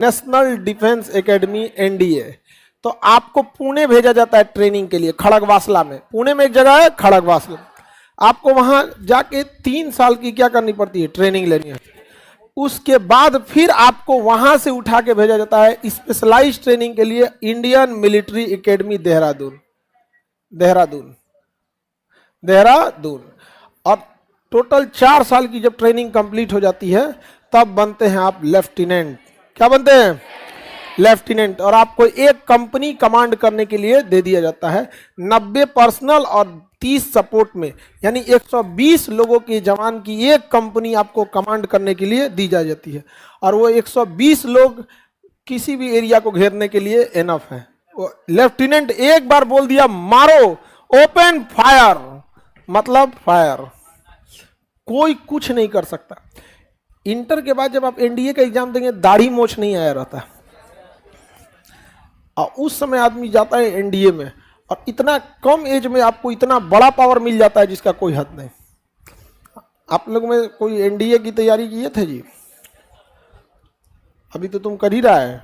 National defence academy NDA. तो आपको पुणे भेजा जाता है ट्रेनिंग के लिए, खड़गवासला में। पुणे में एक जगह है खड़गवासला, आपको वहां जाके 3 साल की क्या करनी पड़ती है, ट्रेनिंग लेनी है। उसके बाद फिर आपको वहां से उठा के भेजा जाता है स्पेशलाइज्ड ट्रेनिंग के लिए इंडियन मिलिट्री एकेडमी देहरादून। और टोटल 4 साल की जब ट्रेनिंग कंप्लीट हो जाती है तब बनते हैं आप लेफ्टिनेंट। क्या बनते हैं? लेफ्टिनेंट। और आपको एक कंपनी कमांड करने के लिए दे दिया जाता है, 90 पर्सनल और 30 सपोर्ट में, यानी 120 लोगों की जवान की एक कंपनी आपको कमांड करने के लिए दी जा जाती है। और वो 120 लोग किसी भी एरिया को घेरने के लिए एनफ है। लेफ्टिनेंट एक बार बोल दिया मारो, ओपन फायर, मतलब फायर, कोई कुछ नहीं कर सकता। इंटर के बाद जब आप एनडीए का एग्जाम देंगे, दाढ़ी मोछ नहीं आया रहता, और उस समय आदमी जाता है एनडीए में, और इतना कम एज में आपको इतना बड़ा पावर मिल जाता है जिसका कोई हद नहीं। आप लोग में कोई एनडीए की तैयारी किए थे जी? अभी तो तुम कर ही रहा है,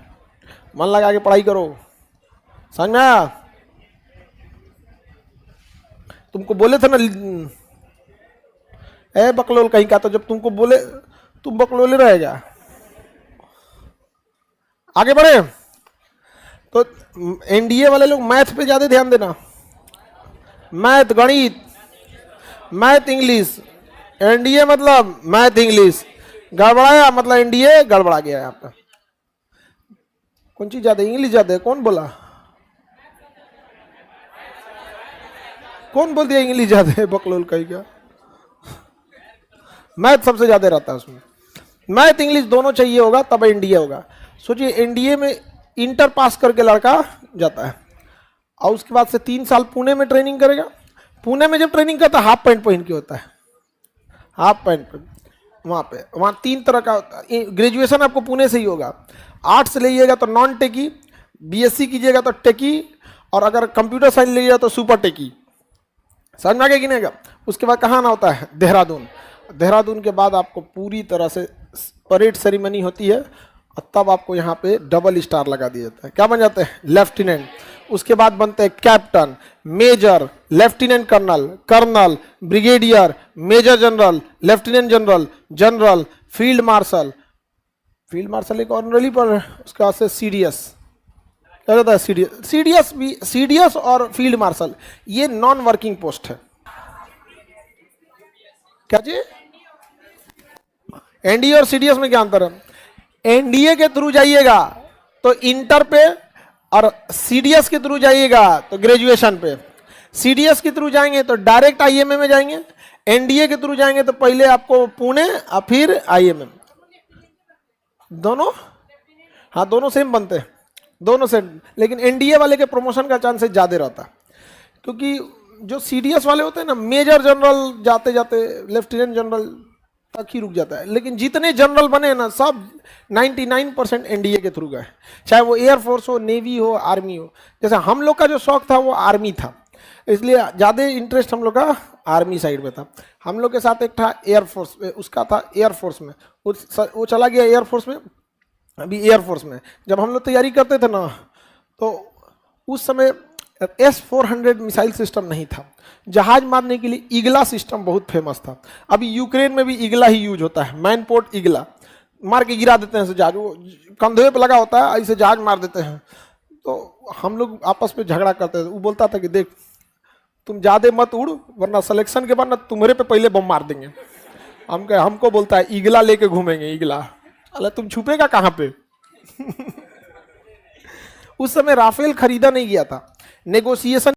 मन लगा के पढ़ाई करो, समझ में आया? तुमको बोले थे ना ए बकलोल कहीं का, तो जब तुमको बोले तुम बकलोले रहेगा। आगे बढ़े तो एनडीए वाले लोग मैथ पे ज्यादा ध्यान देना, मैथ, गणित, मैथ, इंग्लिश। एनडीए मतलब मैथ इंग्लिश, गड़बड़ाया मतलब एनडीए गड़बड़ा गया है आपका। कौन चीज ज्यादा? इंग्लिश ज्यादा है? कौन बोला? कौन बोल दिया इंग्लिश ज्यादा है? बकलोल कहीं का। मैथ सबसे ज्यादा रहता है उसमें, मैथ इंग्लिश दोनों चाहिए होगा तब एनडीए होगा। सोचिए एनडीए में इंटर पास करके लड़का जाता है, और उसके बाद से 3 साल पुणे में ट्रेनिंग करेगा। पुणे में जब ट्रेनिंग करता है हाफ पैंट पहन के होता है, हाफ पैंट वहाँ 3 तरह का ग्रेजुएशन आपको पुणे से ही होगा। आर्ट्स लीजिएगा तो नॉन टेकी, बीएससी कीजिएगा तो टेकी, और अगर कंप्यूटर साइंस लीजिएगा तो सुपर टेकी। समझ में आ गया कि नहीं? उसके बाद कहाँ आना होता है? देहरादून। देहरादून के बाद आपको पूरी तरह से परेड सेरेमनी होती है, और तब आपको यहाँ पे डबल स्टार लगा दिया जाता है। क्या बन जाते हैं? लेफ्टिनेंट। उसके बाद बनते हैं captain, major, lieutenant colonel, colonel, brigadier, major general, lieutenant general, general, field marshal. Field marshal एक ऑनरली पर, उसके बाद से सीडीएस। क्या होता है? सीडीएस और फील्ड मार्शल ये नॉन वर्किंग पोस्ट है। क्या जी? एनडीए और सीडीएस में क्या अंतर है? एनडीए के थ्रू जाइएगा तो इंटर पे, और सीडीएस के थ्रू जाइएगा तो ग्रेजुएशन पे। सीडीएस के थ्रू जाएंगे तो डायरेक्ट आईएमए में जाएंगे, एनडीए के थ्रू जाएंगे तो पहले आपको पुणे और फिर आईएमए। दोनों, हाँ दोनों सेम बनते हैं, दोनों सेम। लेकिन एनडीए वाले के प्रमोशन का चांसेस ज्यादा रहता है, क्योंकि जो सीडीएस वाले होते हैं ना, मेजर जनरल जाते जाते लेफ्टिनेंट जनरल तक ही रुक जाता है। लेकिन जितने जनरल बने ना सब 99% एनडीए के थ्रू गए, चाहे वो एयरफोर्स हो, नेवी हो, आर्मी हो। जैसे हम लोग का जो शौक था वो आर्मी था, इसलिए ज़्यादा इंटरेस्ट हम लोग का आर्मी साइड में था। हम लोग के साथ एक था एयरफोर्स, उसका था एयरफोर्स में, वो चला गया एयरफोर्स में। अभी एयरफोर्स में जब हम लोग तैयारी करते थे ना, तो उस समय S-400 मिसाइल सिस्टम नहीं था। जहाज मारने के लिए ईगला सिस्टम बहुत फेमस था। अभी यूक्रेन में भी ईगला ही यूज होता है, मैनपोर्ट ईगला, मार के गिरा देते हैं जहाज, वो कंधे पे लगा होता है, ऐसे जहाज मार देते हैं। तो हम लोग आपस में झगड़ा करते थे। वो बोलता था कि देख तुम ज्यादा मत उड़, वरना सिलेक्शन के बाद ना तुम्हारे पे पहले बम मार देंगे। हमको बोलता है ईगला लेके घूमेंगे, ईगला। अरे तुम छुपेगा कहाँ पे? उस समय राफेल खरीदा नहीं गया था, नेगोशिएशन